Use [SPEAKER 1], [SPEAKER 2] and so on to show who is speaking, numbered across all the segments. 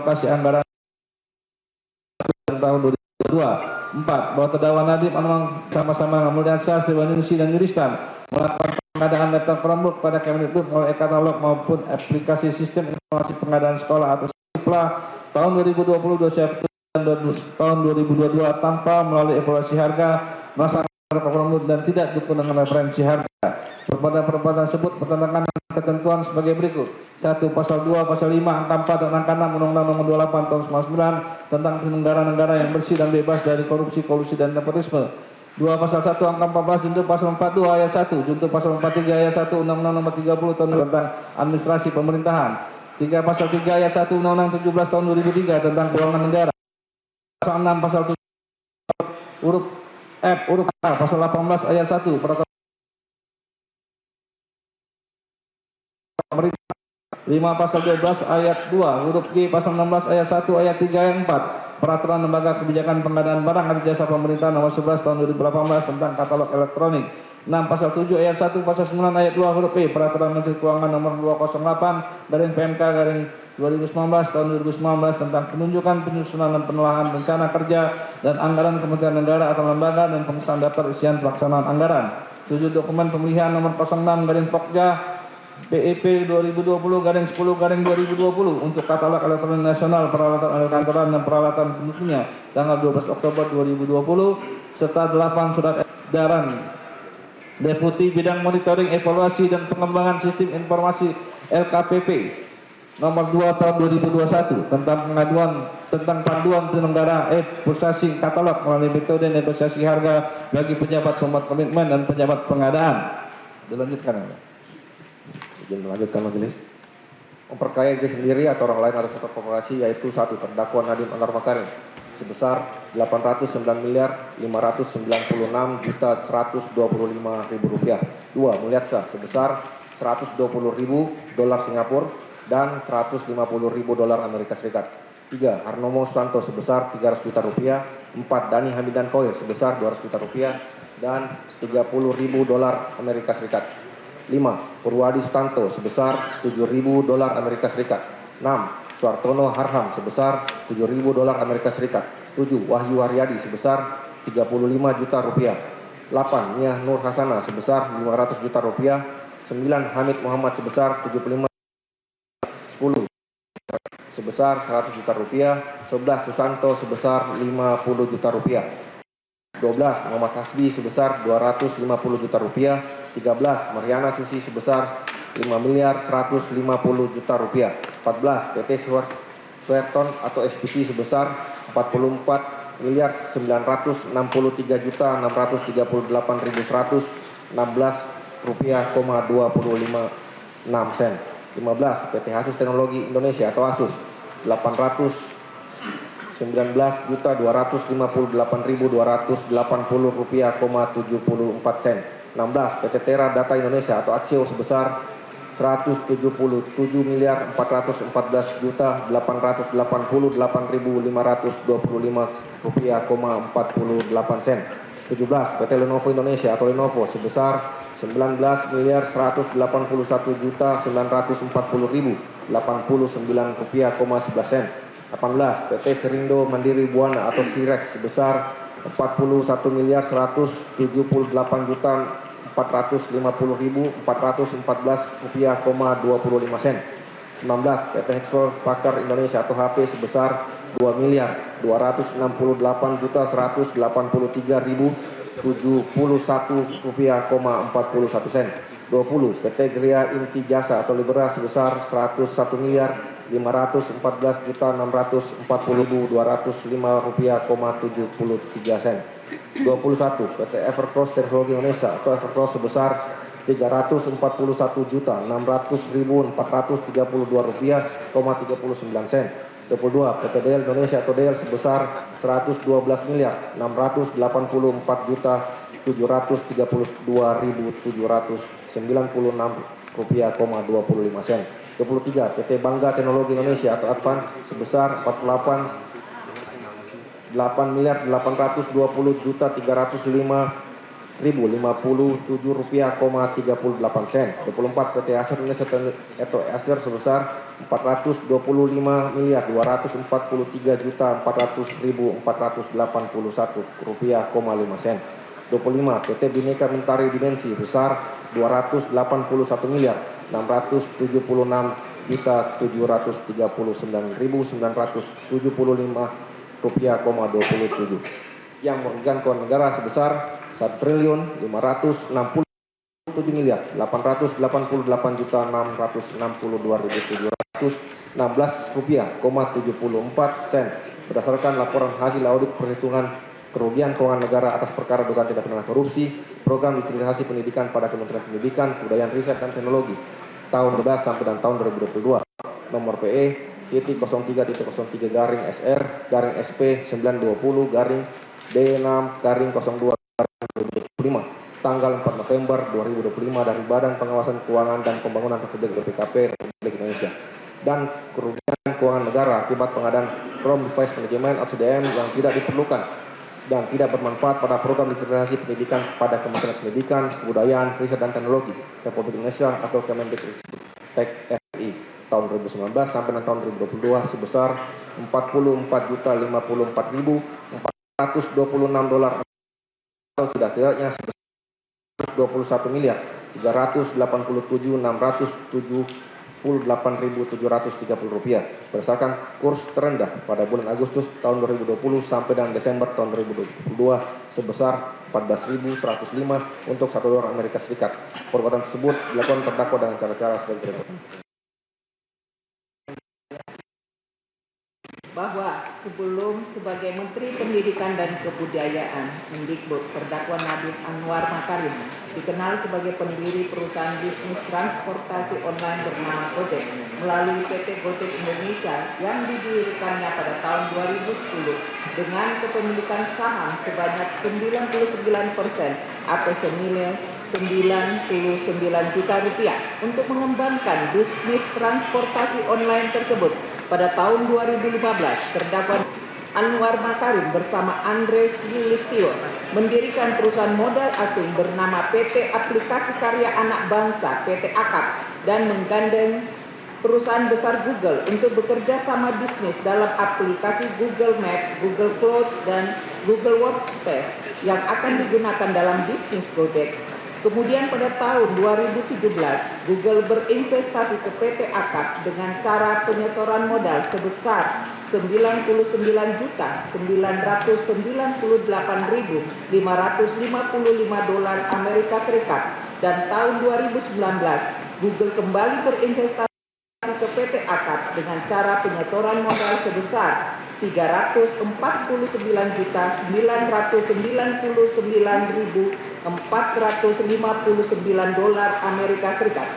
[SPEAKER 1] alokasi anggaran tahun 2022. 4. Bahwa terdakwa Nadiem Anwar sama-sama Mulyana Dewan Indonesia dan Yuristan melakukan pengadaan laptop Chromebook pada Kemendikbud melalui katalog maupun aplikasi sistem informasi pengadaan sekolah atau SIPLA tahun 2022 dan tahun 2022 tanpa melalui evaluasi harga melaksanakan Chromebook dan tidak didukung dengan referensi harga. Perbuatan tersebut bertentangan dengan ketentuan sebagai berikut. 1. Pasal 2, Pasal 5, Angka 4 dan Angka 6 Undang-Undang Nomor 28 Tahun 1999 tentang negara-negara yang bersih dan bebas dari korupsi, kolusi dan nepotisme. 2. Pasal 1, Angka 14, Junto Pasal 42 Ayat 1, Junto Pasal 43 Ayat 1 Undang-Undang Nomor 30 Tahun tentang Administrasi Pemerintahan. 3. Pasal 3 Ayat 1 Undang-Undang 17 Tahun 2003 tentang Keuangan Negara. Pasal 6, Pasal 7 huruf F, huruf A, Pasal 18 Ayat 1 Peraturan Pemerintah. 5. Pasal 12 Ayat 2 huruf G, Pasal 16 Ayat 1 Ayat 3 Ayat 4 Peraturan Lembaga Kebijakan Pengadaan Barang atau Jasa Pemerintah Nomor 11 Tahun 2018 tentang Katalog Elektronik. 6. Pasal 7 Ayat 1 Pasal 9 Ayat 2 huruf E Peraturan Menteri Keuangan Nomor 208/PMK/2019 Tahun 2019 tentang penunjukan, penyusunan dan penelahan rencana kerja dan anggaran Kementerian Negara atau lembaga dan pengesahan daftar isian pelaksanaan anggaran. 7. Dokumen pemilihan Nomor 06/Pokja PEP 2020-10-2020 untuk katalog elektronik nasional, peralatan kantoran dan peralatan pendukungnya tanggal 12 Oktober 2020 serta 8 surat edaran Deputi Bidang Monitoring, Evaluasi dan Pengembangan Sistem Informasi LKPP nomor 2 tahun 2021 tentang pengaduan tentang panduan penyelenggara processing katalog melalui metode negosiasi harga bagi pejabat pembuat komitmen dan pejabat pengadaan. Dilanjutkan.
[SPEAKER 2] Izin melanjutkan majelis. Memperkaya diri sendiri atau orang lain atas suatu korporasi yaitu 1. Terdakwa Nadiem Anwar Makarim sebesar Rp809.596.125.000. 2. Mulyatsa sebesar $120.000 Singapura dan $150.000 Amerika Serikat. 3. Harnomo Susanto sebesar Rp300 juta. 4. Dhani Hamidan Koir sebesar Rp200 juta dan $30.000 Amerika Serikat. 5. Purwadi Sutanto sebesar $7.000 Amerika Serikat. 6. Suartono Harham sebesar $7.000 Amerika Serikat. 7. Wahyu Haryadi sebesar Rp35 juta. 8. Nia Nur Hasana sebesar Rp500 juta. 9. Hamid Muhammad sebesar 75. 10. Sebesar Rp100 juta. 11. Susanto sebesar Rp50 juta. 12. Muhammad Hasbi sebesar Rp250 juta. 13. Mariana Susi sebesar Rp5.150 juta. 14. PT Suerton atau SPC sebesar Rp44.938.116,25. 15. PT Asus Teknologi Indonesia atau Asus Rp819.288.280,74. 16. PT Tera Data Indonesia atau Aksio sebesar Rp177.414.828.525,48. 17. PT Lenovo Indonesia atau Lenovo sebesar Rp19.180.149,11. 18. PT Serindo Mandiri Buana atau Sirex sebesar Rp41.450.414,25. 19. PT Hexro Pakar Indonesia atau HP sebesar Rp2.283.180.071,41. 20. PT Gria Inti Jasa atau Libera sebesar Rp101.514.205,73. 21. PT Evercross Teknologi Indonesia atau Evercross sebesar Rp341.632.432,39. 22. PT Del Indonesia atau Del sebesar Rp112.644.732.796,25. 23. PT Bangga Teknologi Indonesia atau Advan sebesar Rp48.820.305.000. Rp54.057,38. 24 PT Acer Indonesia atau Acer sebesar Rp425.243.400.481,5. 25 PT Bhinneka Mentari Dimensi besar Rp281.639.975,27. Yang merugikan keuangan negara sebesar Rp1.560.882.664 berdasarkan laporan hasil audit perhitungan kerugian keuangan negara atas perkara dugaan tindak pidana korupsi program digitalisasi pendidikan pada Kementerian Pendidikan, Kebudayaan, Riset dan Teknologi tahun 2012 sampai dan tahun 2022 nomor PE .303.3.SP920-D6-02-2025 tanggal 4 November 2025 dari Badan Pengawasan Keuangan dan Pembangunan Republik BPKP Republik Indonesia dan kerugian keuangan negara akibat pengadaan Chrome Device Management (CDM) yang tidak diperlukan dan tidak bermanfaat pada program digitalisasi pendidikan pada Kementerian Pendidikan, Kebudayaan, Riset dan Teknologi Republik Indonesia atau Kemendikbudristek RI tahun 2019 sampai tahun 2022 sebesar $44.054.426 atau tidak-tidaknya sebesar Rp21.387.678.730 berdasarkan kurs terendah pada bulan Agustus tahun 2020 sampai dengan Desember tahun 2022 sebesar 14.105 untuk $1 Amerika Serikat. Perbuatan tersebut dilakukan terdakwa dengan cara-cara sebagai berikut.
[SPEAKER 3] Bahwa sebelum sebagai Menteri Pendidikan dan Kebudayaan Mendikbud, terdakwa Nadiem Anwar Makarim dikenal sebagai pendiri perusahaan bisnis transportasi online bernama Gojek melalui PT Gojek Indonesia yang didirikannya pada tahun 2010 dengan kepemilikan saham sebanyak 99% atau senilai Rp99 juta untuk mengembangkan bisnis transportasi online tersebut. Pada tahun 2015, terdakwa Anwar Makarim bersama Andres Yulistio mendirikan perusahaan modal asing bernama PT Aplikasi Karya Anak Bangsa (PT AKAB) dan menggandeng perusahaan besar Google untuk bekerja sama bisnis dalam aplikasi Google Map, Google Cloud, dan Google Workspace yang akan digunakan dalam bisnis Gojek. Kemudian pada tahun 2017, Google berinvestasi ke PT AKAB dengan cara penyetoran modal sebesar $99.998.555 Amerika Serikat dan tahun 2019 Google kembali berinvestasi ke PT AKAB dengan cara penyetoran modal sebesar $344.999.459 Amerika Serikat.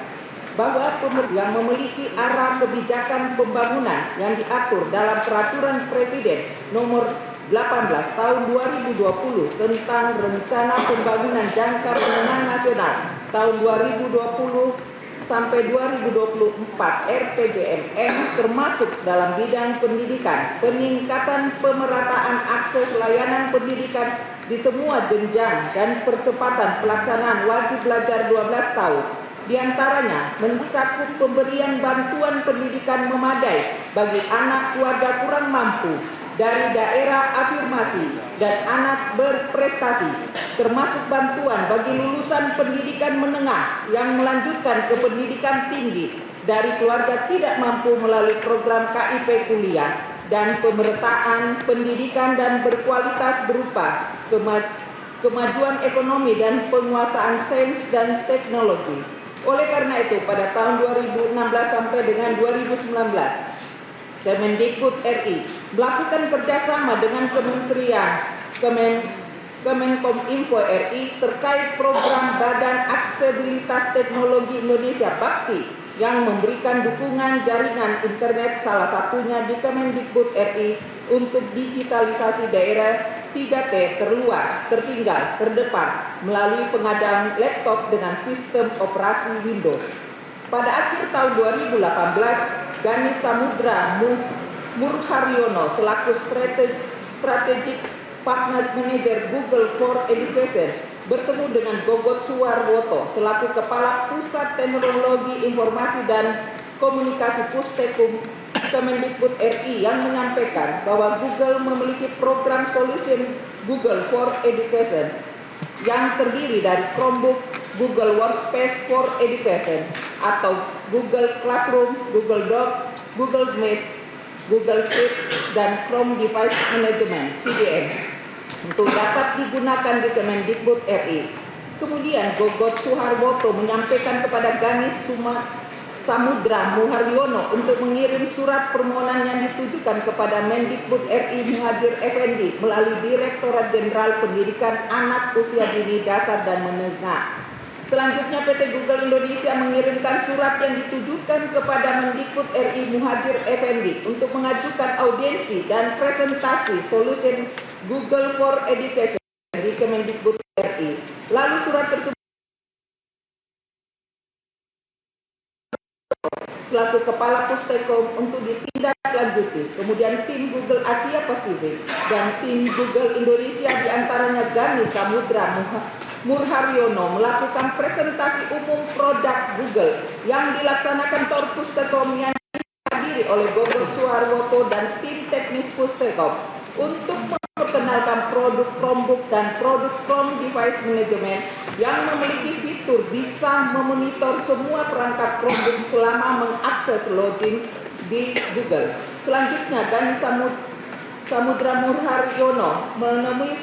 [SPEAKER 3] Bahwa yang memiliki arah kebijakan pembangunan yang diatur dalam Peraturan Presiden Nomor 18 Tahun 2020 tentang Rencana Pembangunan Jangka Menengah Nasional tahun 2020 sampai 2024 RPJMN termasuk dalam bidang pendidikan, peningkatan pemerataan akses layanan pendidikan di semua jenjang dan percepatan pelaksanaan wajib belajar 12 tahun. Di antaranya mencakup pemberian bantuan pendidikan memadai bagi anak keluarga kurang mampu dari daerah afirmasi dan anak berprestasi, termasuk bantuan bagi lulusan pendidikan menengah yang melanjutkan ke pendidikan tinggi dari keluarga tidak mampu melalui program KIP kuliah, dan pemerataan pendidikan dan berkualitas berupa kemajuan ekonomi dan penguasaan sains dan teknologi. Oleh karena itu, pada tahun 2016 sampai dengan 2019, Kemendikbud RI melakukan kerjasama dengan Kementerian Kemenkominfo RI terkait program Badan Aksesibilitas Teknologi Indonesia (BAKTI) yang memberikan dukungan jaringan internet, salah satunya di Kemendikbud RI untuk digitalisasi daerah 3T terluar, tertinggal, terdepan melalui pengadaan laptop dengan sistem operasi Windows. Pada akhir tahun 2018, Ganis Samudra Murharyono selaku Strategic Partner Manager Google for Education bertemu dengan Gogot Suwarwoto selaku Kepala Pusat Teknologi Informasi dan Komunikasi Pustekom Kemendikbud RI yang menyampaikan bahwa Google memiliki program solution Google for Education yang terdiri dari Chromebook, Google Workspace for Education atau Google Classroom, Google Docs, Google Meet, Google Sheet, dan Chrome Device Management (CDM) untuk dapat digunakan di Kemendikbud RI. Kemudian Gogot Suharwoto menyampaikan kepada Ganis Samudra Muharyono untuk mengirim surat permohonan yang ditujukan kepada Mendikbud RI Muhadjir Effendi melalui Direktorat Jenderal Pendidikan Anak Usia Dini Dasar dan Menengah. Selanjutnya PT Google Indonesia mengirimkan surat yang ditujukan kepada Mendikbud RI Muhadjir Effendi untuk mengajukan audiensi dan presentasi solusi Google for Education di Kemendikbud RI. Lalu surat tersebut selaku Kepala Pustekom untuk ditindaklanjuti. Kemudian tim Google Asia Pasifik dan tim Google Indonesia diantaranya Ganis Samudra Murharyono melakukan presentasi umum produk Google yang dilaksanakan Tor Pustekom yang dihadiri oleh Gogot Suharwoto dan tim teknis Pustekom untuk memperkenalkan produk Chromebook dan produk Chrome Device Management yang memiliki fitur bisa memonitor semua perangkat Chromebook selama mengakses login di Google. Selanjutnya Ganis Samudra Murharyono menemui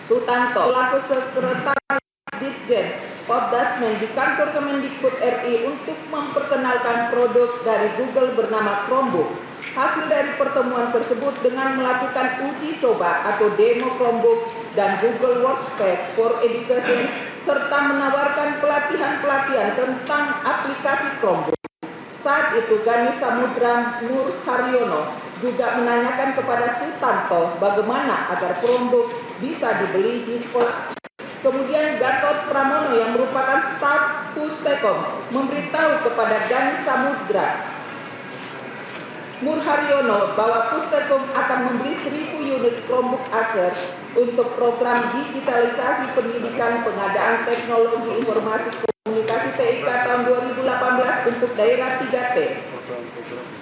[SPEAKER 3] Sutanto selaku Sekretaris Ditjen Podasmen di kantor Kemendikbud RI untuk memperkenalkan produk dari Google bernama Chromebook. Hasil dari pertemuan tersebut dengan melakukan uji coba atau demo Chromebook dan Google Workspace for Education serta menawarkan pelatihan-pelatihan tentang aplikasi Chromebook. Saat itu Ganis Samudra Murharyono juga menanyakan kepada Sutanto bagaimana agar Chromebook bisa dibeli di sekolah. Kemudian Gatot Pramono yang merupakan staf Pustekom memberitahu kepada Ganis Samudra Murharyono bahwa Pustekom akan membeli 1.000 unit Chromebook Acer untuk program digitalisasi pendidikan pengadaan teknologi informasi komunikasi TIK tahun 2018 untuk daerah 3T.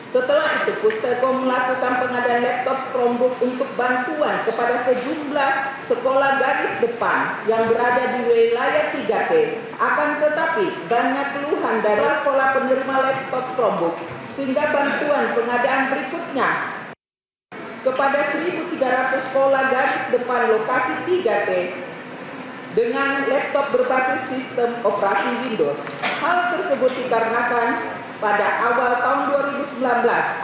[SPEAKER 3] Setelah itu Pustekom melakukan pengadaan laptop Chromebook untuk bantuan kepada sejumlah sekolah garis depan yang berada di wilayah 3T. Akan tetapi banyak keluhan dari sekolah penerima laptop Chromebook sehingga bantuan pengadaan berikutnya kepada 1.300 sekolah garis depan lokasi 3T dengan laptop berbasis sistem operasi Windows. Hal tersebut dikarenakan pada awal tahun 2019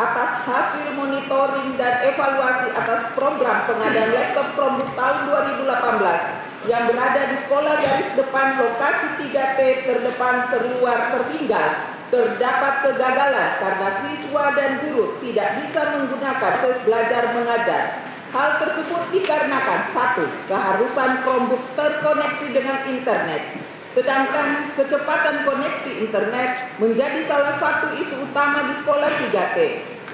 [SPEAKER 3] atas hasil monitoring dan evaluasi atas program pengadaan laptop Chromebook tahun 2018 yang berada di sekolah garis depan lokasi 3T terdepan terluar tertinggal, terdapat kegagalan karena siswa dan guru tidak bisa menggunakan proses belajar mengajar. Hal tersebut dikarenakan 1. Keharusan Chromebook terkoneksi dengan internet. Sedangkan kecepatan koneksi internet menjadi salah satu isu utama di sekolah 3T.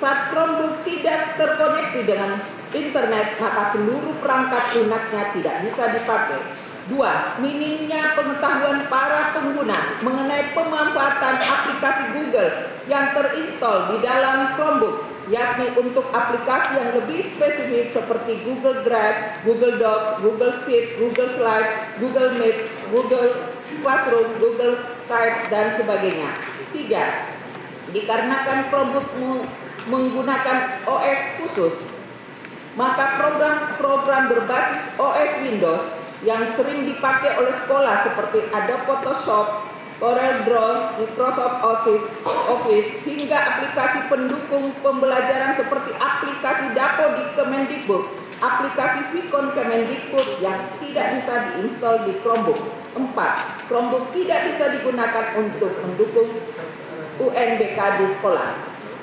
[SPEAKER 3] Saat Chromebook tidak terkoneksi dengan internet, maka seluruh perangkat lunaknya tidak bisa dipakai. 2. Minimnya pengetahuan para pengguna mengenai pemanfaatan aplikasi Google yang terinstall di dalam Chromebook, yakni untuk aplikasi yang lebih spesifik seperti Google Drive, Google Docs, Google Sheet, Google Slide, Google Meet, Google Classroom, Google Sites, dan sebagainya. 3. Dikarenakan Chromebook menggunakan OS khusus, maka program-program berbasis OS Windows yang sering dipakai oleh sekolah seperti Adobe Photoshop, Corel Draw, Microsoft Office, hingga aplikasi pendukung pembelajaran seperti aplikasi Dapo di Kemendikbud, aplikasi Vicon Kemendikbud yang tidak bisa diinstal di Chromebook. 4. Chromebook tidak bisa digunakan untuk mendukung UNBK di sekolah.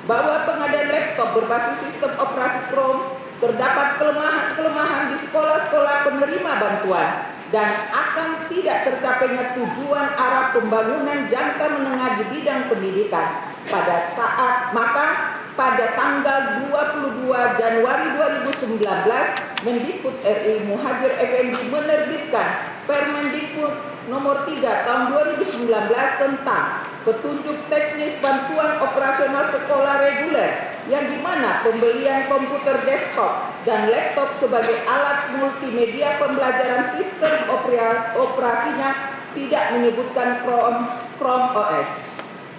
[SPEAKER 3] Bahwa pengadaan laptop berbasis sistem operasi Chrome terdapat kelemahan-kelemahan di sekolah-sekolah penerima bantuan dan akan tidak tercapainya tujuan arah pembangunan jangka menengah di bidang pendidikan pada tanggal 22 Januari 2019, Mendikbud RI Muhadjir Effendi menerbitkan Permendikbud nomor 3 tahun 2019 tentang petunjuk teknis bantuan operasional sekolah reguler, yang dimana pembelian komputer desktop dan laptop sebagai alat multimedia pembelajaran sistem operasinya tidak menyebutkan Chrome OS.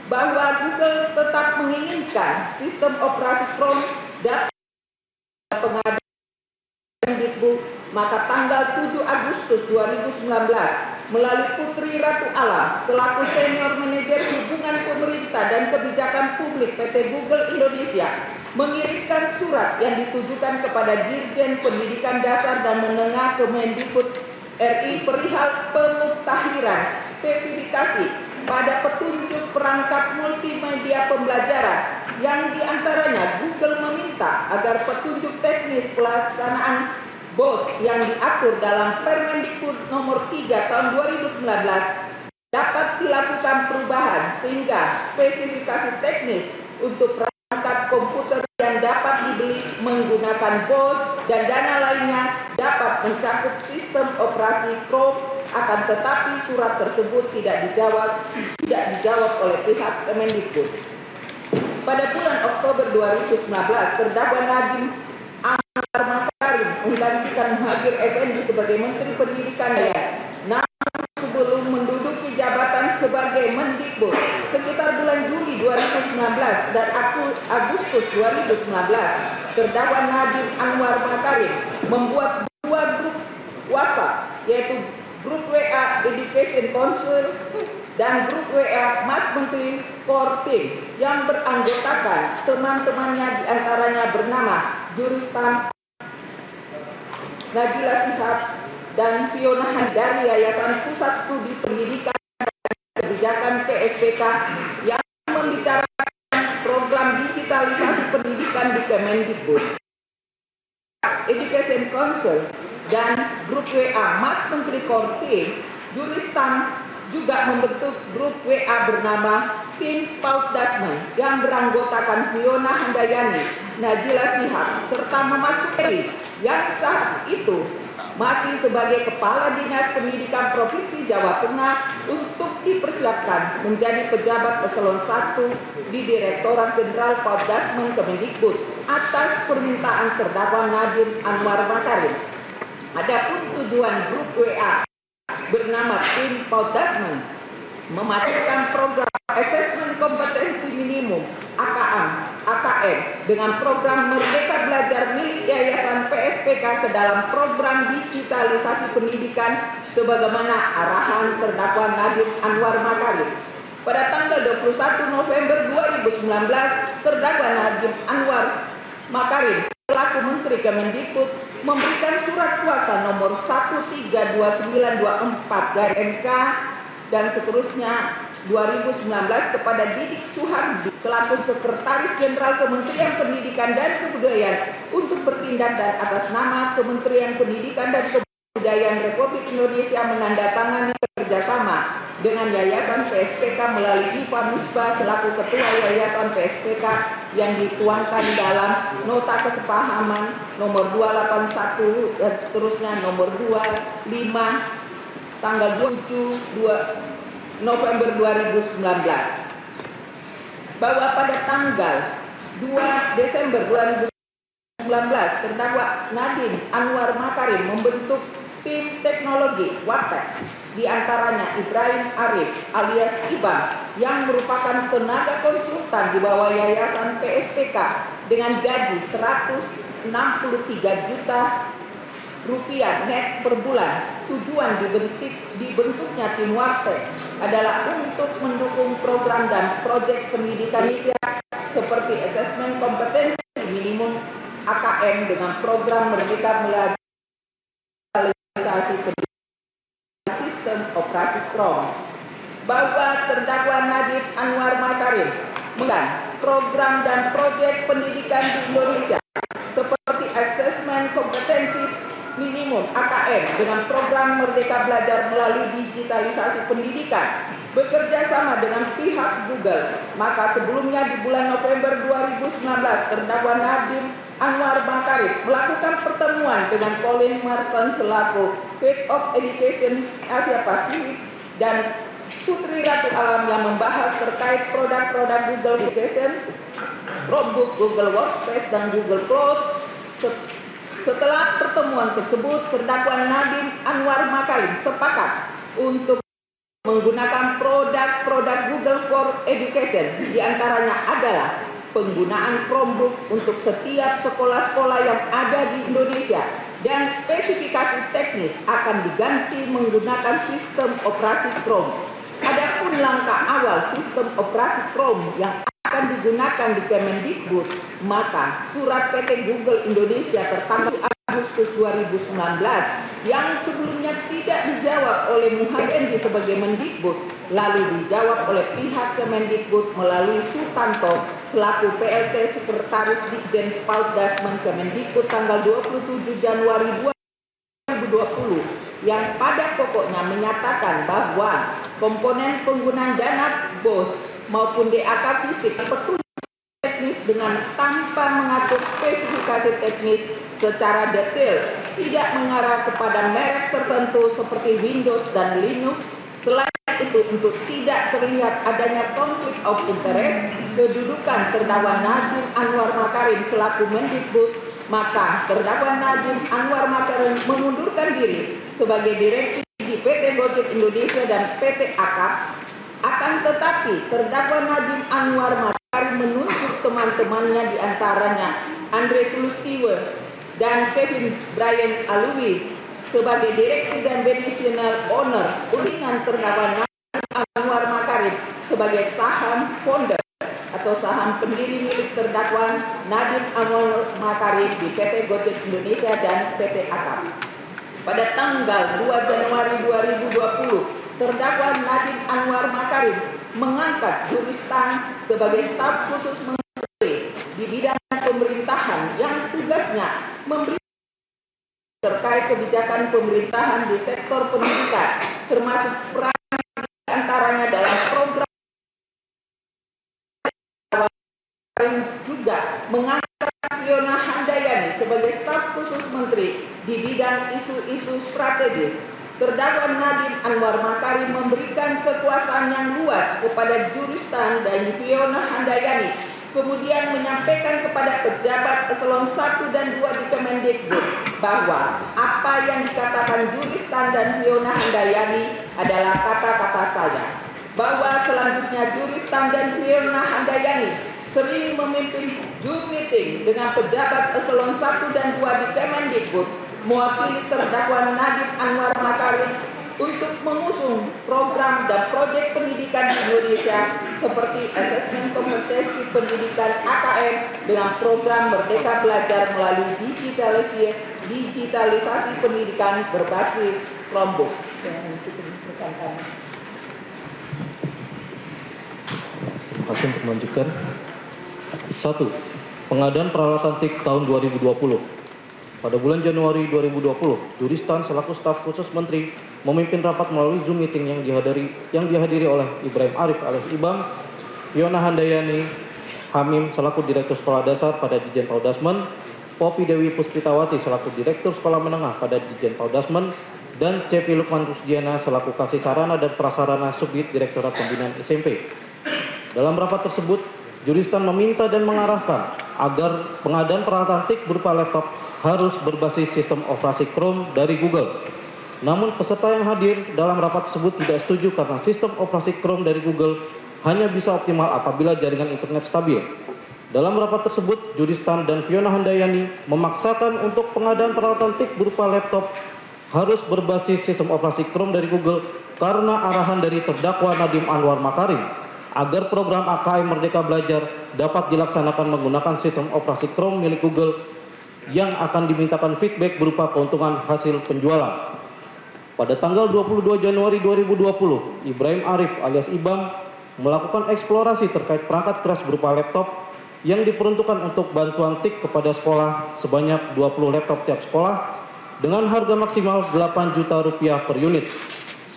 [SPEAKER 3] Bahwa Google tetap menginginkan sistem operasi Chrome dapat pengadaan Mendikbud, maka tanggal 7 Agustus 2019 melalui Putri Ratu Alam selaku senior manajer hubungan pemerintah dan kebijakan publik PT Google Indonesia mengirimkan surat yang ditujukan kepada Dirjen Pendidikan Dasar dan Menengah Kemendikbud RI perihal pemuktahiran spesifikasi pada petunjuk perangkat multimedia pembelajaran, yang diantaranya Google meminta agar petunjuk teknis pelaksanaan BOS yang diatur dalam Permendikbud nomor 3 tahun 2019 dapat dilakukan perubahan sehingga spesifikasi teknis untuk perangkat komputer yang dapat dibeli menggunakan BOS dan dana lainnya dapat mencakup sistem operasi Chrome, akan tetapi surat tersebut tidak dijawab oleh pihak Kemendikbud. Pada bulan Oktober 2019, terdakwa Nadiem Anwar Makarim menggantikan Muhadjir Effendi sebagai Menteri Pendidikan. Namun sebelum menduduki jabatan sebagai Mendikbud sekitar bulan Juli 2019 dan Agustus 2019, terdakwa Nadiem Anwar Makarim membuat dua grup WhatsApp, yaitu grup WA Education Council dan grup WA Mas Menteri Korpim, yang beranggotakan teman-temannya, diantaranya bernama Juristan Najila Shihab dan Fiona dari Yayasan Pusat Studi Pendidikan dan Kebijakan PSPK, yang membicarakan program digitalisasi pendidikan di Kemendikbud. Education Council dan grup WA Mas Menteri Korpim, Juristan juga membentuk grup WA bernama Tim Paut Dasmen yang beranggotakan Fiona Handayani, Najila Shihab, serta memasuki yang saat itu masih sebagai Kepala Dinas Pendidikan Provinsi Jawa Tengah untuk dipersiapkan menjadi pejabat eselon 1 di Direktorat Jenderal Paut Dasmen Kemendikbud atas permintaan terdakwa Nadiem Anwar Makarim. Adapun tujuan grup WA bernama Tim Paut Dasmen memasukkan program Asesmen Kompetensi Minimum AKM dengan program Merdeka Belajar milik Yayasan PSPK ke dalam program digitalisasi pendidikan sebagaimana arahan terdakwa Nadiem Anwar Makarim. Pada tanggal 21 November 2019, terdakwa Nadiem Anwar Makarim selaku Menteri Kemendikbud memberikan surat kuasa nomor 132924/MK dan seterusnya 2019 kepada Didik Suhardi selaku Sekretaris Jenderal Kementerian Pendidikan dan Kebudayaan untuk bertindak dan atas nama Kementerian Pendidikan dan Kebudayaan Republik Indonesia menandatangani kerjasama dengan Yayasan PSPK melalui Iva Misbah selaku Ketua Yayasan PSPK yang dituangkan dalam Nota Kesepahaman nomor 281 dan seterusnya nomor 25 tanggal 27 November 2019, bahwa pada tanggal 2 Desember 2019 terdakwa Nadiem Anwar Makarim membentuk tim teknologi WATEK, diantaranya Ibrahim Arif alias Ibam yang merupakan tenaga konsultan di bawah Yayasan PSPK dengan gaji 163 juta rupiah net per bulan. Tujuan dibentuknya tim WATEK adalah untuk mendukung program dan proyek pendidikan Indonesia seperti Asesmen Kompetensi Minimum AKM dengan program Merdeka Belajar pendidikan sistem operasi Chrome. Bahwa terdakwa Nadiem Anwar Makarim menggunakan program dan proyek pendidikan di Indonesia seperti Asesmen Kompetensi Minimum AKM dengan program Merdeka Belajar melalui digitalisasi pendidikan bekerja sama dengan pihak Google. Maka sebelumnya di bulan November 2019 terdakwa Nadiem Anwar Makarim melakukan pertemuan dengan Colin Marston selaku Head of Education Asia Pasifik dan Putri Ratu Alam yang membahas terkait produk-produk Google Education, Chromebook, Google Workspace, dan Google Cloud. Setelah pertemuan tersebut, terdakwa Nadiem Anwar Makarim sepakat untuk menggunakan produk-produk Google for Education, diantaranya adalah penggunaan Chromebook untuk setiap sekolah-sekolah yang ada di Indonesia dan spesifikasi teknis akan diganti menggunakan sistem operasi Chrome. Adapun langkah awal sistem operasi Chrome yang akan digunakan di Kemendikbud, maka surat PT Google Indonesia tertanggal Agustus 2019 yang sebelumnya tidak dijawab oleh Muhaimin sebagai Mendikbud, lalu dijawab oleh pihak Kemendikbud melalui Sutanto selaku PLT Sekretaris Ditjen Paudasmen Kemendikbud tanggal 27 Januari 2020 yang pada pokoknya menyatakan bahwa komponen penggunaan dana BOS maupun DAK fisik petunjuk teknis dengan tanpa mengatur spesifikasi teknis secara detail tidak mengarah kepada merek tertentu seperti Windows dan Linux. Selain itu, untuk tidak terlihat adanya konflik of interest, kedudukan terdakwa Nadiem Anwar Makarim selaku Mendikbud, maka terdakwa Nadiem Anwar Makarim mengundurkan diri sebagai direksi di PT Gojek Indonesia dan PT Akap. Akan tetapi terdakwa Nadiem Anwar Makarim menunjuk teman-temannya diantaranya Andre Sulistiwo dan Kevin Brian Alwi sebagai direksi dan beneficial owner, dengan terdakwa Nadiem Anwar Makarim sebagai saham founder atau saham pendiri milik terdakwa Nadiem Anwar Makarim di PT Gojek Indonesia dan PT Akap. Pada tanggal 2 Januari 2020, terdakwa Nadiem Anwar Makarim mengangkat Juristan sebagai staf khusus menteri di bidang pemerintahan yang tugasnya memberi terkait kebijakan pemerintahan di sektor pendidikan, termasuk peran antaranya dalam program juga mengangkat Fiona Handayani sebagai staf khusus menteri di bidang isu-isu strategis. Terdakwa Nadiem Anwar Makarim memberikan kekuasaan yang luas kepada Juristan dan Fiona Handayani, kemudian menyampaikan kepada pejabat eselon 1 dan 2 di Kemendikbud bahwa apa yang dikatakan Juristan dan Fiona Handayani adalah kata-kata saya, bahwa selanjutnya Juristan dan Fiona Handayani sering memimpin Zoom meeting dengan pejabat eselon 1 dan 2 di Kemendikbud mewakili terdakwa Nadiem Anwar Makarim untuk mengusung program dan proyek pendidikan di Indonesia seperti asesmen kompetensi pendidikan AKM dengan program Merdeka Belajar melalui digitalisasi pendidikan berbasis Chromebook.
[SPEAKER 4] Terima kasih untuk melanjutkan. 1. Pengadaan peralatan TIK tahun 2020. Pada bulan Januari 2020, Juristan selaku staf khusus menteri memimpin rapat melalui Zoom meeting yang dihadiri oleh Ibrahim Arif alias Ibam, Fiona Handayani, Hamim selaku Direktur Sekolah Dasar pada Ditjen Paudasmen, Poppy Dewi Puspitawati selaku Direktur Sekolah Menengah pada Ditjen Paudasmen, dan Cepi Lukman Rusdiana selaku Kasih Sarana dan Prasarana Subdit Direktorat Pembinaan SMP. Dalam rapat tersebut, Juristan meminta dan mengarahkan agar pengadaan peralatan TIK berupa laptop harus berbasis sistem operasi Chrome dari Google. Namun peserta yang hadir dalam rapat tersebut tidak setuju karena sistem operasi Chrome dari Google hanya bisa optimal apabila jaringan internet stabil. Dalam rapat tersebut, Juristan dan Fiona Handayani memaksakan untuk pengadaan peralatan TIK berupa laptop harus berbasis sistem operasi Chrome dari Google karena arahan dari terdakwa Nadiem Anwar Makarim agar program AKM Merdeka Belajar dapat dilaksanakan menggunakan sistem operasi Chrome milik Google yang akan dimintakan feedback berupa keuntungan hasil penjualan. Pada tanggal 22 Januari 2020, Ibrahim Arif alias Ibam melakukan eksplorasi terkait perangkat keras berupa laptop yang diperuntukkan untuk bantuan TIK kepada sekolah sebanyak 20 laptop tiap sekolah dengan harga maksimal Rp8 juta per unit.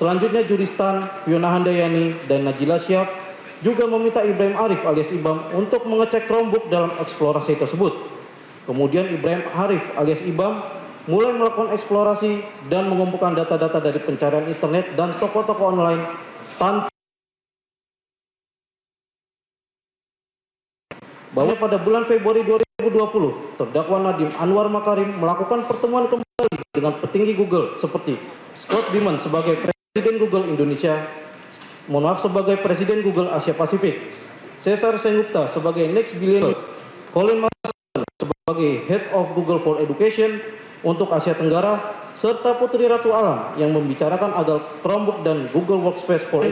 [SPEAKER 4] Selanjutnya Juristan, Fiona Handayani, dan Najila Shihab juga meminta Ibrahim Arif alias Ibam untuk mengecek Chromebook dalam eksplorasi tersebut. Kemudian Ibrahim Arif alias Ibam mulai melakukan eksplorasi dan mengumpulkan data-data dari pencarian internet dan toko-toko online tanpa bahwa pada bulan Februari 2020, terdakwa Nadiem Anwar Makarim melakukan pertemuan kembali dengan petinggi Google seperti Scott Bieman sebagai Presiden Google Indonesia, sebagai Presiden Google Asia Pasifik, Cesar Sengupta sebagai Next Billionaire, Colin Marston sebagai Head of Google for Education untuk Asia Tenggara, serta Putri Ratu Alam yang membicarakan agar Chromebook dan Google Workspace for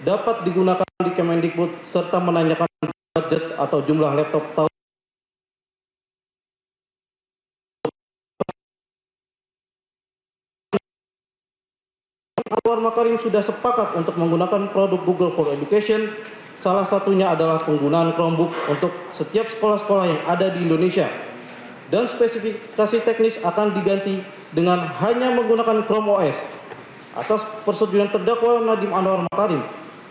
[SPEAKER 4] dapat digunakan di Kemendikbud serta menanyakan budget atau jumlah laptop tahun Anwar Makarim sudah sepakat untuk menggunakan produk Google for Education. Salah satunya adalah penggunaan Chromebook untuk setiap sekolah-sekolah yang ada di Indonesia. Dan spesifikasi teknis akan diganti dengan hanya menggunakan Chrome OS. Atas persetujuan terdakwa Nadiem Anwar Makarim,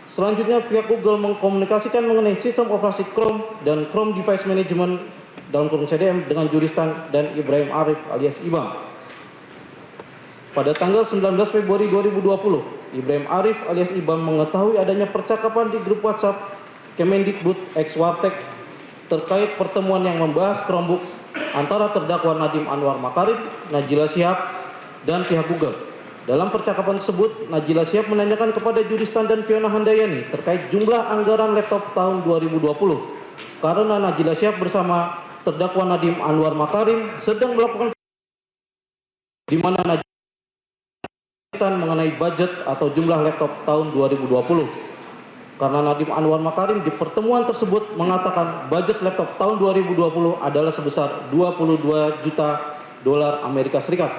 [SPEAKER 4] selanjutnya pihak Google mengkomunikasikan mengenai sistem operasi Chrome dan Chrome Device Management dalam kurung CDM dengan Juristan dan Ibrahim Arif alias Ibam. Pada tanggal 19 Februari 2020, Ibrahim Arif alias Ibam mengetahui adanya percakapan di grup WhatsApp Kemendikbud X Wartek terkait pertemuan yang membahas Chromebook antara terdakwa Nadiem Anwar Makarim, Najila Shihab, dan pihak Google. Dalam percakapan tersebut, Najila Shihab menanyakan kepada Juristan dan Fiona Handayani terkait jumlah anggaran laptop tahun 2020 karena Najila Shihab bersama terdakwa Nadiem Anwar Makarim sedang melakukan di mana Najila mengenai budget atau jumlah laptop tahun 2020. Karena Nadiem Anwar Makarim di pertemuan tersebut mengatakan budget laptop tahun 2020 adalah sebesar 22 juta dolar Amerika Serikat.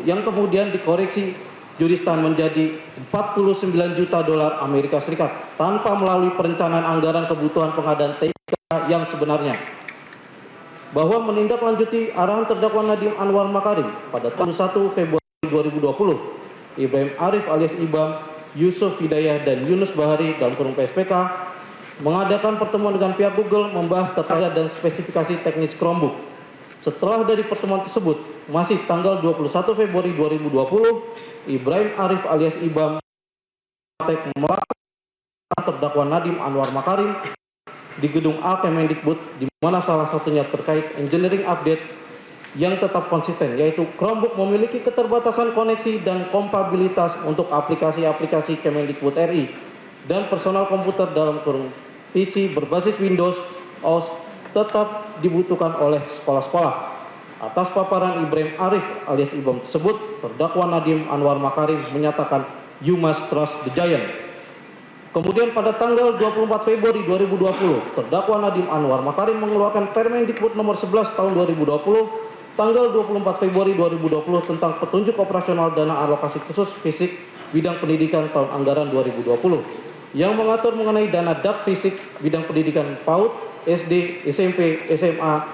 [SPEAKER 4] Yang kemudian dikoreksi Juristan menjadi 49 juta dolar Amerika Serikat tanpa melalui perencanaan anggaran kebutuhan pengadaan TIK yang sebenarnya. Bahwa menindaklanjuti arahan terdakwa Nadiem Anwar Makarim pada tanggal 1 Februari 2020, Ibrahim Arif alias Ibam, Yusuf Hidayah, dan Yunus Bahari dalam kurung PSPK mengadakan pertemuan dengan pihak Google membahas terkait dan spesifikasi teknis Chromebook. Setelah dari pertemuan tersebut, masih tanggal 21 Februari 2020, Ibrahim Arif alias Ibam melakukan terdakwa Nadiem Anwar Makarim di gedung A Kemendikbud, di mana salah satunya terkait engineering update yang tetap konsisten, yaitu Chromebook memiliki keterbatasan koneksi dan kompatibilitas untuk aplikasi-aplikasi Kemendikbud RI dan personal komputer dalam kurung PC berbasis Windows OS tetap dibutuhkan oleh sekolah-sekolah. Atas paparan Ibrahim Arif alias Ibam tersebut, terdakwa Nadiem Anwar Makarim menyatakan you must trust the giant. Kemudian pada tanggal 24 Februari 2020, terdakwa Nadiem Anwar Makarim mengeluarkan Permendikbud nomor 11 tahun 2020 tanggal 24 Februari 2020 tentang petunjuk operasional dana alokasi khusus fisik bidang pendidikan tahun anggaran 2020 yang mengatur mengenai dana DAK fisik bidang pendidikan PAUD, SD, SMP, SMA,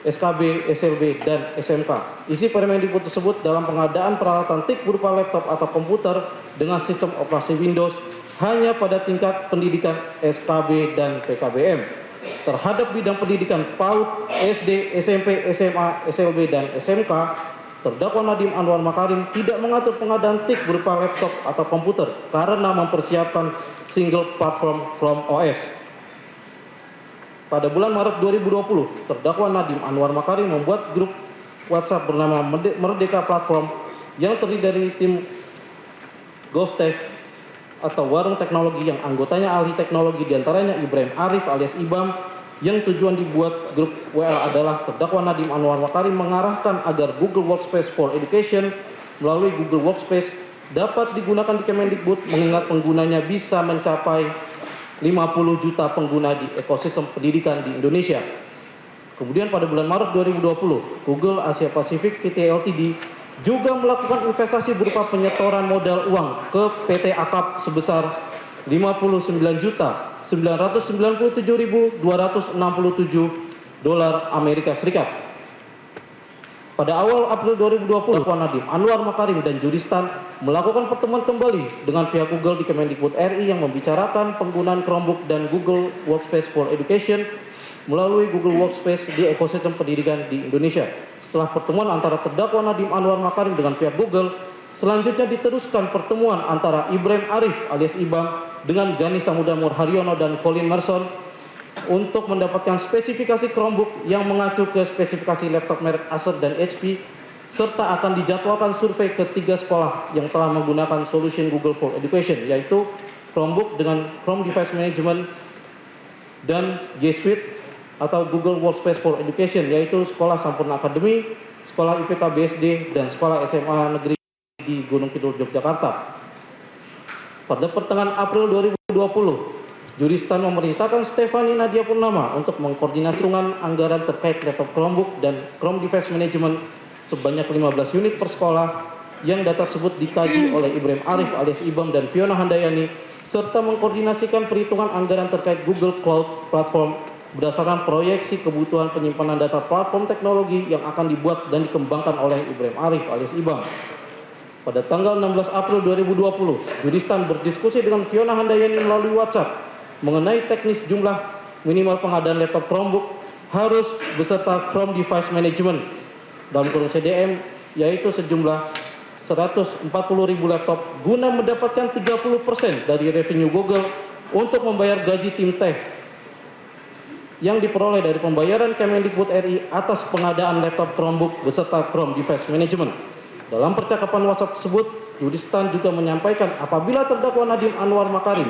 [SPEAKER 4] SKB, SLB, dan SMK. Isi Permendikbud tersebut dalam pengadaan peralatan TIK berupa laptop atau komputer dengan sistem operasi Windows hanya pada tingkat pendidikan SKB dan PKBM. Terhadap bidang pendidikan PAUD, SD, SMP, SMA, SLB, dan SMK, terdakwa Nadiem Anwar Makarim tidak mengatur pengadaan TIK berupa laptop atau komputer karena mempersiapkan single platform Chrome OS. Pada bulan Maret 2020, terdakwa Nadiem Anwar Makarim membuat grup WhatsApp bernama Merdeka Platform yang terdiri dari tim GovTech atau warung teknologi yang anggotanya ahli teknologi, diantaranya Ibrahim Arif alias Ibam, yang tujuan dibuat grup WA adalah terdakwa Nadiem Anwar Makarim mengarahkan agar Google Workspace for Education melalui Google Workspace dapat digunakan di Kemendikbud mengingat penggunanya bisa mencapai 50 juta pengguna di ekosistem pendidikan di Indonesia. Kemudian pada bulan Maret 2020, Google Asia Pasifik PT Ltd juga melakukan investasi berupa penyetoran modal uang ke PT Akap sebesar 59.997.267 dolar Amerika Serikat. Pada awal April 2020, Nadiem Anwar Makarim dan Juristan melakukan pertemuan kembali dengan pihak Google di Kemendikbud RI yang membicarakan penggunaan Chromebook dan Google Workspace for Education melalui Google Workspace di ekosistem pendidikan di Indonesia. Setelah pertemuan antara terdakwa Nadiem Anwar Makarim dengan pihak Google, selanjutnya diteruskan pertemuan antara Ibrahim Arif alias Ibam dengan Gani Samudra Haryono dan Colin Merson untuk mendapatkan spesifikasi Chromebook yang mengacu ke spesifikasi laptop merek Acer dan HP, serta akan dijadwalkan survei ke 3 sekolah yang telah menggunakan solution Google for Education, yaitu Chromebook dengan Chrome Device Management dan G Suite atau Google Workspace for Education, yaitu Sekolah Sampurna Academy, Sekolah IPK BSD, dan Sekolah SMA Negeri di Gunung Kidul, Yogyakarta. Pada pertengahan April 2020, Juristan memerintahkan Stefani Nadia Purnama untuk mengkoordinasikan anggaran terkait laptop Chromebook dan Chrome Device Management sebanyak 15 unit per sekolah yang data tersebut dikaji oleh Ibrahim Arif alias Ibam dan Fiona Handayani, serta mengkoordinasikan perhitungan anggaran terkait Google Cloud Platform berdasarkan proyeksi kebutuhan penyimpanan data platform teknologi yang akan dibuat dan dikembangkan oleh Ibrahim Arif alias Ibam. Pada tanggal 16 April 2020, Juristan berdiskusi dengan Fiona Handayani melalui WhatsApp mengenai teknis jumlah minimal pengadaan laptop Chromebook harus beserta Chrome Device Management dalam kurung CDM, yaitu sejumlah 140.000 laptop guna mendapatkan 30% dari revenue Google untuk membayar gaji tim tech yang diperoleh dari pembayaran Kemendikbud RI atas pengadaan laptop Chromebook beserta Chrome Device Management. Dalam percakapan WhatsApp tersebut, Juristan juga menyampaikan apabila terdakwa Nadiem Anwar Makarim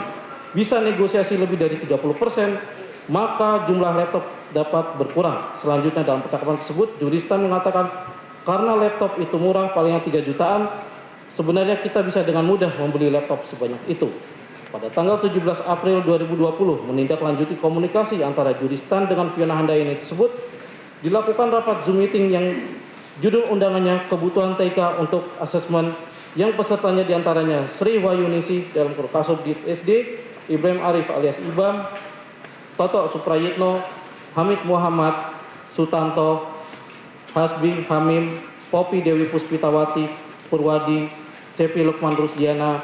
[SPEAKER 4] bisa negosiasi lebih dari 30%, maka jumlah laptop dapat berkurang. Selanjutnya dalam percakapan tersebut, Juristan mengatakan karena laptop itu murah, palingnya 3 jutaan, sebenarnya kita bisa dengan mudah membeli laptop sebanyak itu. Pada tanggal 17 April 2020, menindaklanjuti komunikasi antara Juristan dengan Fiona Handayani tersebut, dilakukan rapat Zoom meeting yang judul undangannya kebutuhan TK untuk asesmen, yang pesertanya diantaranya Sri Wahyuningsi dalam Kasubdit SD, Ibrahim Arif alias Ibam, Toto Suprayitno, Hamid Muhammad, Sutanto, Hasbi Hamim, Popi Dewi Puspitawati, Purwadi, Cepi Lukman Rusdiana,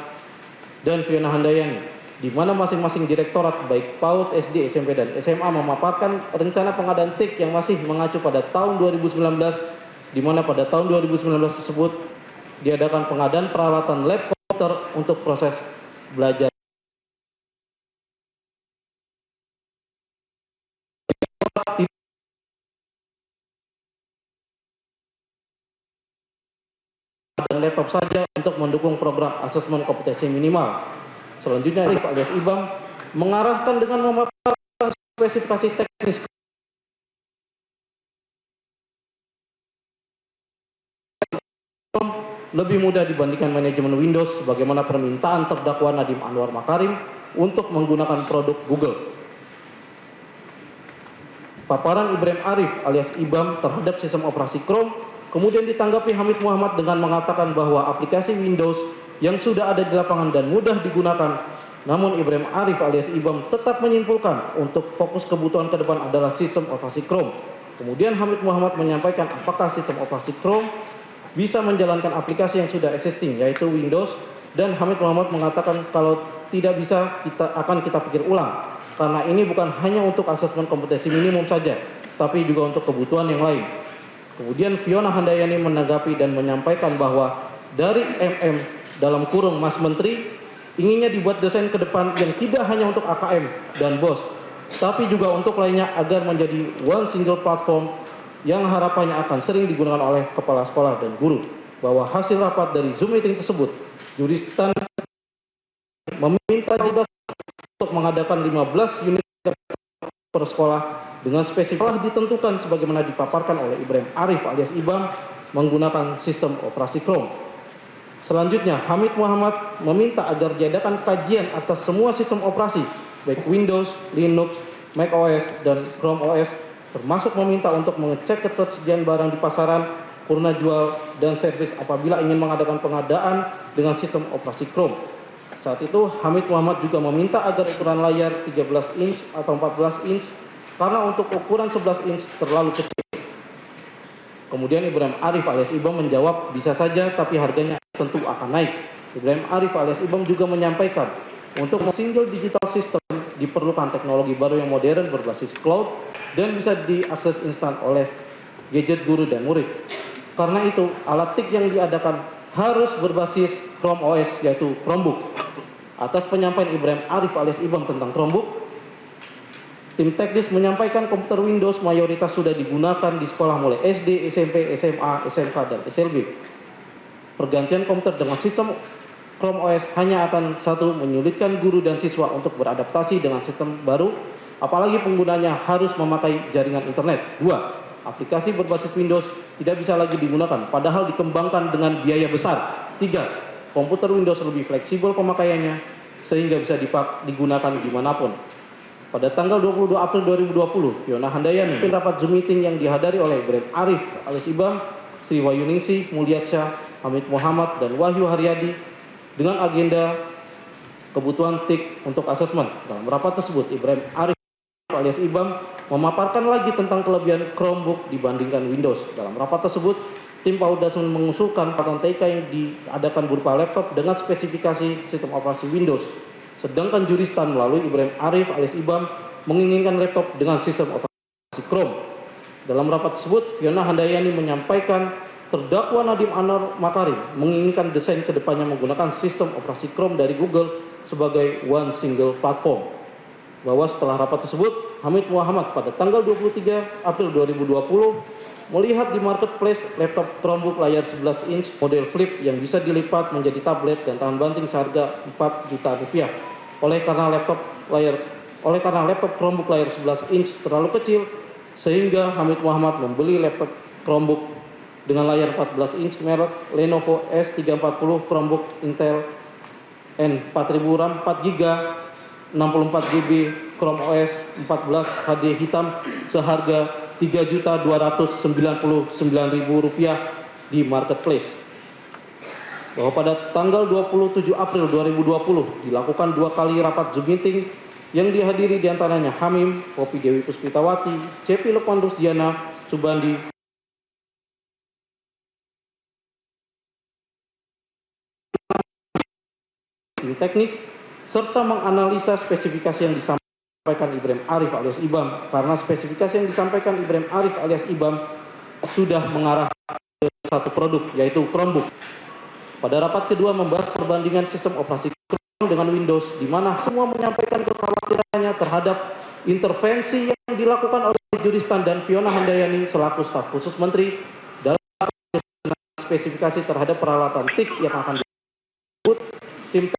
[SPEAKER 4] dan Fiona Handayani, di mana masing-masing direktorat baik PAUD, SD, SMP, dan SMA memaparkan rencana pengadaan TIK yang masih mengacu pada tahun 2019, di mana pada tahun 2019 tersebut diadakan pengadaan peralatan lab komputer untuk proses belajar. Dan laptop saja untuk mendukung program asesmen kompetensi minimal. Selanjutnya, Arif alias Ibam mengarahkan dengan memaparkan spesifikasi teknis lebih mudah dibandingkan manajemen Windows sebagaimana permintaan terdakwa Nadiem Anwar Makarim untuk menggunakan produk Google. Paparan Ibrahim Arif alias Ibam terhadap sistem operasi Chrome kemudian ditanggapi Hamid Muhammad dengan mengatakan bahwa aplikasi Windows yang sudah ada di lapangan dan mudah digunakan. Namun Ibrahim Arif alias Ibam tetap menyimpulkan untuk fokus kebutuhan ke depan adalah sistem operasi Chrome. Kemudian Hamid Muhammad menyampaikan apakah sistem operasi Chrome bisa menjalankan aplikasi yang sudah existing yaitu Windows, dan Hamid Muhammad mengatakan kalau tidak bisa kita pikir ulang karena ini bukan hanya untuk asesmen kompetensi minimum saja tapi juga untuk kebutuhan yang lain. Kemudian Fiona Handayani menanggapi dan menyampaikan bahwa dari MM dalam kurung Mas Menteri inginnya dibuat desain ke depan yang tidak hanya untuk AKM dan BOS, tapi juga untuk lainnya agar menjadi one single platform yang harapannya akan sering digunakan oleh kepala sekolah dan guru. Bahwa hasil rapat dari Zoom meeting tersebut, Juristan meminta untuk mengadakan 15 unit per sekolah dengan spesifikasi ditentukan sebagaimana dipaparkan oleh Ibrahim Arif alias Ibam menggunakan sistem operasi Chrome. Selanjutnya, Hamid Muhammad meminta agar diadakan kajian atas semua sistem operasi baik Windows, Linux, Mac OS, dan Chrome OS, termasuk meminta untuk mengecek ketersediaan barang di pasaran, kurna jual, dan servis apabila ingin mengadakan pengadaan dengan sistem operasi Chrome. Saat itu, Hamid Muhammad juga meminta agar ukuran layar 13 inch atau 14 inch karena untuk ukuran 11 inch terlalu kecil. Kemudian Ibrahim Arif alias Ibam menjawab, bisa saja tapi harganya tentu akan naik. Ibrahim Arif alias Ibam juga menyampaikan, untuk single digital system diperlukan teknologi baru yang modern berbasis cloud dan bisa diakses instan oleh gadget guru dan murid. Karena itu, alat TIK yang diadakan harus berbasis Chrome OS, yaitu Chromebook. Atas penyampaian Ibrahim Arif alias Ibam tentang Chromebook, tim teknis menyampaikan komputer Windows mayoritas sudah digunakan di sekolah mulai SD, SMP, SMA, SMK, dan SLB. Pergantian komputer dengan sistem Chrome OS hanya akan satu, menyulitkan guru dan siswa untuk beradaptasi dengan sistem baru, apalagi penggunanya harus memakai jaringan internet. 2. Aplikasi berbasis Windows tidak bisa lagi digunakan, padahal dikembangkan dengan biaya besar. 3. Komputer Windows lebih fleksibel pemakaiannya, sehingga bisa digunakan dimanapun. Pada tanggal 22 April 2020, Fiona Handayani memimpin rapat Zoom meeting yang dihadiri oleh Ibrahim Arif alias Ibam, Sri Wayuningsih Mulyatsyah, Hamid Muhammad, dan Wahyu Haryadi dengan agenda kebutuhan TIK untuk asesmen. Dalam rapat tersebut, Ibrahim Arif alias Ibam memaparkan lagi tentang kelebihan Chromebook dibandingkan Windows. Dalam rapat tersebut, tim Paudasmen mengusulkan pelatihan TIK yang diadakan berupa laptop dengan spesifikasi sistem operasi Windows. Sedangkan juristan melalui Ibrahim Arif alias Ibam menginginkan laptop dengan sistem operasi Chrome. Dalam rapat tersebut, Fiona Handayani menyampaikan terdakwa Nadiem Anwar Makarim menginginkan desain kedepannya menggunakan sistem operasi Chrome dari Google sebagai one single platform. Bahwa setelah rapat tersebut, Hamid Muhammad pada tanggal 23 April 2020 melihat di marketplace laptop Chromebook layar 11 inch model flip yang bisa dilipat menjadi tablet dan tahan banting seharga 4 juta rupiah. Oleh karena laptop Chromebook layar 11 inch terlalu kecil, sehingga Hamid Muhammad membeli laptop Chromebook dengan layar 14 inch merek Lenovo S340 Chromebook Intel N4000 RAM 4GB 64GB Chrome OS 14 HD hitam seharga Rp3.299.000 di marketplace. Bahwa pada tanggal 27 April 2020 dilakukan 2 kali rapat Zoom meeting yang dihadiri diantaranya Hamim, Poppy Dewi Puspitawati, CP Lukman Rusdiana, Subandi, tim teknis, serta menganalisa spesifikasi yang disampaikan Ibrahim Arif alias Ibam, karena spesifikasi yang disampaikan Ibrahim Arif alias Ibam sudah mengarah ke satu produk, yaitu Chromebook. Pada rapat kedua membahas perbandingan sistem operasi Chrome dengan Windows, di mana semua menyampaikan kekhawatirannya terhadap intervensi yang dilakukan oleh juristan dan Fiona Handayani selaku staf khusus menteri dalam spesifikasi terhadap peralatan TIK yang akan disebut. Tim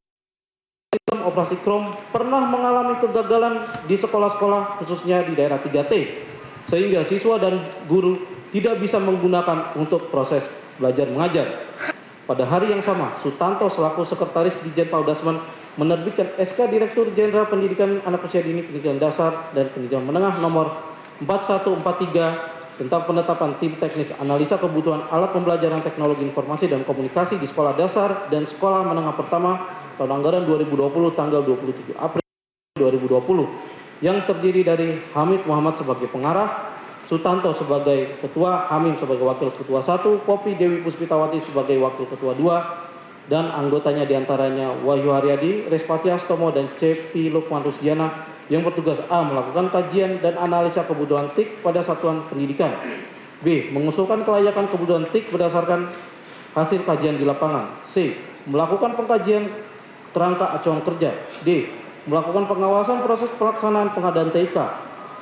[SPEAKER 4] sistem operasi Chrome pernah mengalami kegagalan di sekolah-sekolah khususnya di daerah 3T, sehingga siswa dan guru tidak bisa menggunakan untuk proses belajar mengajar. Pada hari yang sama, Sutanto selaku Sekretaris Ditjen Paudasmen menerbitkan SK Direktur Jenderal Pendidikan Anak Usia Dini Pendidikan Dasar dan Pendidikan Menengah nomor 4143 tentang penetapan tim teknis analisa kebutuhan alat pembelajaran teknologi informasi dan komunikasi di sekolah dasar dan sekolah menengah pertama tahun anggaran 2020 tanggal 27 April 2020 yang terdiri dari Hamid Muhammad sebagai pengarah, Sutanto sebagai ketua, Hamim sebagai wakil ketua 1, Poppy Dewi Puspitawati sebagai wakil ketua 2, dan anggotanya diantaranya Wahyu Haryadi, Respati Astomo, dan CP Lukman Rusdiana yang bertugas A. Melakukan kajian dan analisa kebutuhan TIK pada satuan pendidikan, B. Mengusulkan kelayakan kebutuhan TIK berdasarkan hasil kajian di lapangan, C. Melakukan pengkajian kerangka acuan kerja, D. Melakukan pengawasan proses pelaksanaan pengadaan TIK,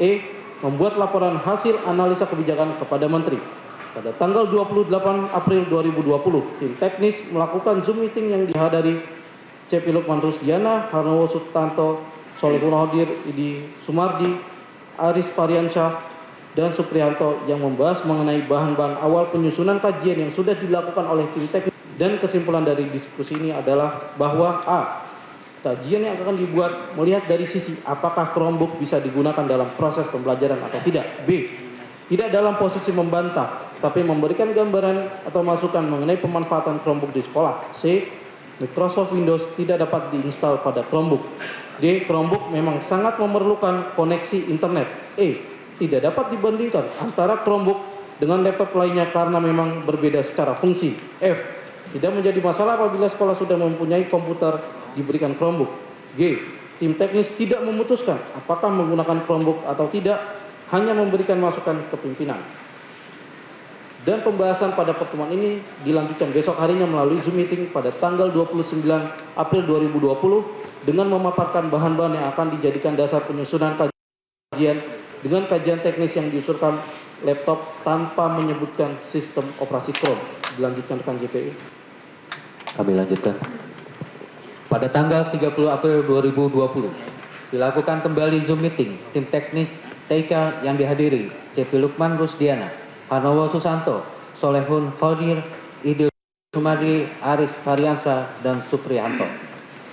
[SPEAKER 4] E. Membuat laporan hasil analisa kebijakan kepada Menteri. Pada tanggal 28 April 2020, tim teknis melakukan Zoom meeting yang dihadiri CP Lukman Rusdiana, Harnowo Sutanto, Solehun Hodir, Idi Sumardi, Aris Variansyah, dan Supriyanto yang membahas mengenai bahan-bahan awal penyusunan kajian yang sudah dilakukan oleh tim teknis. Dan kesimpulan dari diskusi ini adalah bahwa A. Kajian yang akan dibuat melihat dari sisi apakah Chromebook bisa digunakan dalam proses pembelajaran atau tidak. B. Tidak dalam posisi membantah, tapi memberikan gambaran atau masukan mengenai pemanfaatan Chromebook di sekolah. C. Microsoft Windows tidak dapat diinstal pada Chromebook. D. Chromebook memang sangat memerlukan koneksi internet. E. Tidak dapat dibandingkan antara Chromebook dengan laptop lainnya karena memang berbeda secara fungsi. F. Tidak menjadi masalah apabila sekolah sudah mempunyai komputer diberikan Chromebook. G. Tim teknis tidak memutuskan apakah menggunakan Chromebook atau tidak, hanya memberikan masukan ke pimpinan. Dan pembahasan pada pertemuan ini dilanjutkan besok harinya melalui Zoom meeting pada tanggal 29 April 2020 dengan memaparkan bahan-bahan yang akan dijadikan dasar penyusunan kajian dengan kajian teknis yang diusulkan laptop tanpa menyebutkan sistem operasi Chrome. Dilanjutkan rekan JPU.
[SPEAKER 5] Kami lanjutkan. Pada tanggal 30 April 2020 dilakukan kembali Zoom meeting tim teknis TK yang dihadiri CP Lukman Rusdiana, Hanowo Susanto, Solehun Khodir, Idil Sumadi, Aris Variansa, dan Supriyanto.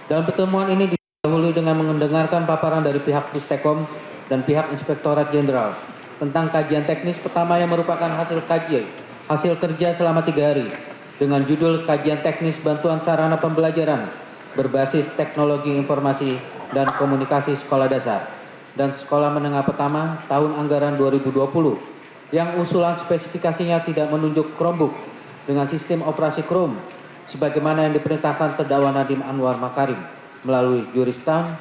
[SPEAKER 5] Dalam pertemuan ini didahului dengan mendengarkan paparan dari pihak Pustekom dan pihak Inspektorat Jenderal tentang kajian teknis pertama yang merupakan hasil kerja selama 3 hari dengan judul Kajian Teknis Bantuan Sarana Pembelajaran berbasis Teknologi Informasi dan Komunikasi Sekolah Dasar dan Sekolah Menengah Pertama tahun anggaran 2020 yang usulan spesifikasinya tidak menunjuk Chromebook dengan sistem operasi Chrome sebagaimana yang diperintahkan terdakwa Nadiem Anwar Makarim melalui Juristan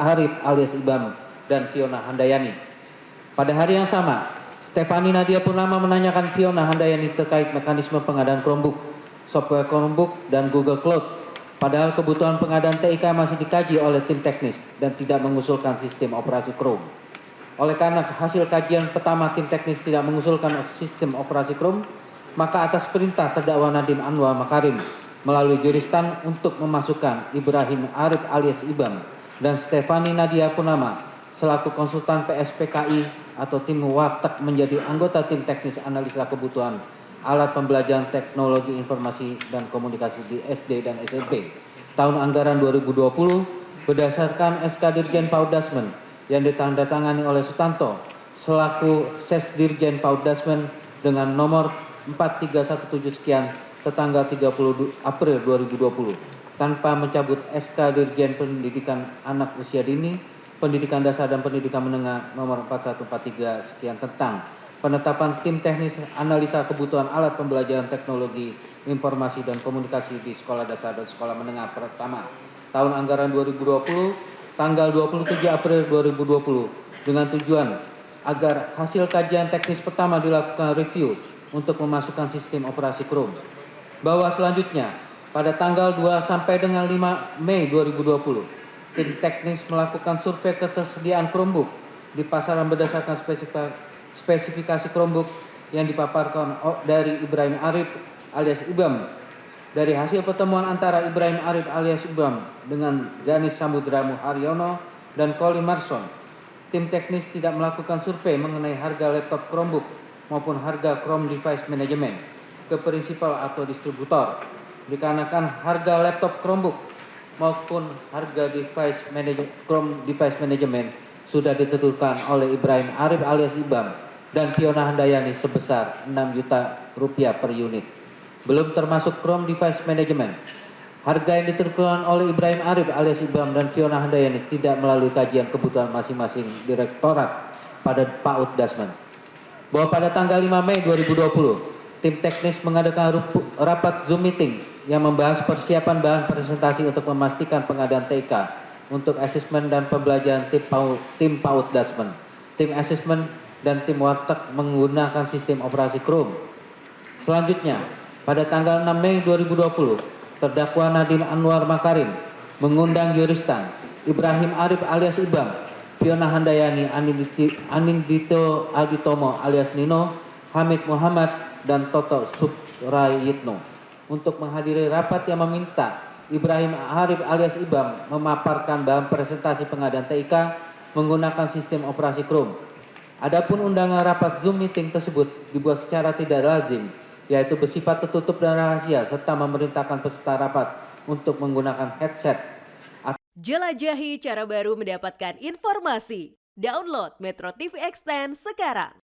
[SPEAKER 5] Arif alias Ibam dan Fiona Handayani. Pada hari yang sama, Stefani Nadia Purnama menanyakan Fiona Handayani terkait mekanisme pengadaan Chromebook, software Chromebook, dan Google Cloud. Padahal kebutuhan pengadaan TIK masih dikaji oleh tim teknis dan tidak mengusulkan sistem operasi Chrome. Oleh karena hasil kajian pertama tim teknis tidak mengusulkan sistem operasi Chrome, maka atas perintah terdakwa Nadiem Anwar Makarim melalui Juristan untuk memasukkan Ibrahim Arif alias Ibam dan Stefani Nadia Purnama selaku konsultan PSPKI atau tim Warteg menjadi anggota tim teknis analisa kebutuhan alat pembelajaran teknologi informasi dan komunikasi di SD dan SMP tahun anggaran 2020 berdasarkan SK Dirjen PAUD Dasmen yang ditandatangani oleh Sutanto selaku Sesdirjen PAUD Dasmen dengan nomor 4317 sekian tertanggal 30 April 2020 tanpa mencabut SK Dirjen Pendidikan Anak Usia Dini, Pendidikan Dasar dan Pendidikan Menengah nomor 4143 sekian tentang penetapan tim teknis analisa kebutuhan alat pembelajaran teknologi informasi dan komunikasi di sekolah dasar dan sekolah menengah pertama tahun anggaran 2020 tanggal 27 April 2020 dengan tujuan agar hasil kajian teknis pertama dilakukan review untuk memasukkan sistem operasi Chrome. Bahwa selanjutnya pada tanggal 2 sampai dengan 5 Mei 2020 tim teknis melakukan survei ketersediaan Chromebook di pasaran berdasarkan spesifikasi Chromebook yang dipaparkan dari Ibrahim Arif alias Ibam. Dari hasil pertemuan antara Ibrahim Arif alias Ibam dengan Ganis Samudra Muharyono dan Colin Marson, tim teknis tidak melakukan survei mengenai harga laptop Chromebook maupun harga Chrome Device Management ke prinsipal atau distributor. Dikarenakan harga laptop Chromebook maupun harga Chrome Device Management sudah ditentukan oleh Ibrahim Arif alias Ibam dan Fiona Handayani sebesar Rp6 juta per unit. Belum termasuk Chrome Device Management. Harga yang ditentukan oleh Ibrahim Arif alias Ibam dan Fiona Handayani tidak melalui kajian kebutuhan masing-masing direktorat pada PAUD Dasmen. Bahwa pada tanggal 5 Mei 2020, tim teknis mengadakan rapat Zoom meeting yang membahas persiapan bahan presentasi untuk memastikan pengadaan TIK untuk asesmen dan pembelajaran tim PAUD Dasmen. Tim asesmen dan tim Warteg menggunakan sistem operasi Chrome. Selanjutnya, pada tanggal 6 Mei 2020, terdakwa Nadiem Anwar Makarim mengundang Juristan Ibrahim Arif alias Ibam, Fiona Handayani, Anindito Aditomo alias Nino, Hamid Muhammad, dan Toto Suprayitno untuk menghadiri rapat yang meminta Ibrahim Arif alias Ibam memaparkan bahan presentasi pengadaan TIK menggunakan sistem operasi Chrome. Adapun undangan rapat Zoom meeting tersebut dibuat secara tidak lazim, yaitu bersifat tertutup dan rahasia serta memerintahkan peserta rapat untuk menggunakan headset.
[SPEAKER 6] Jelajahi cara baru mendapatkan informasi. Download Metro TV Extend sekarang.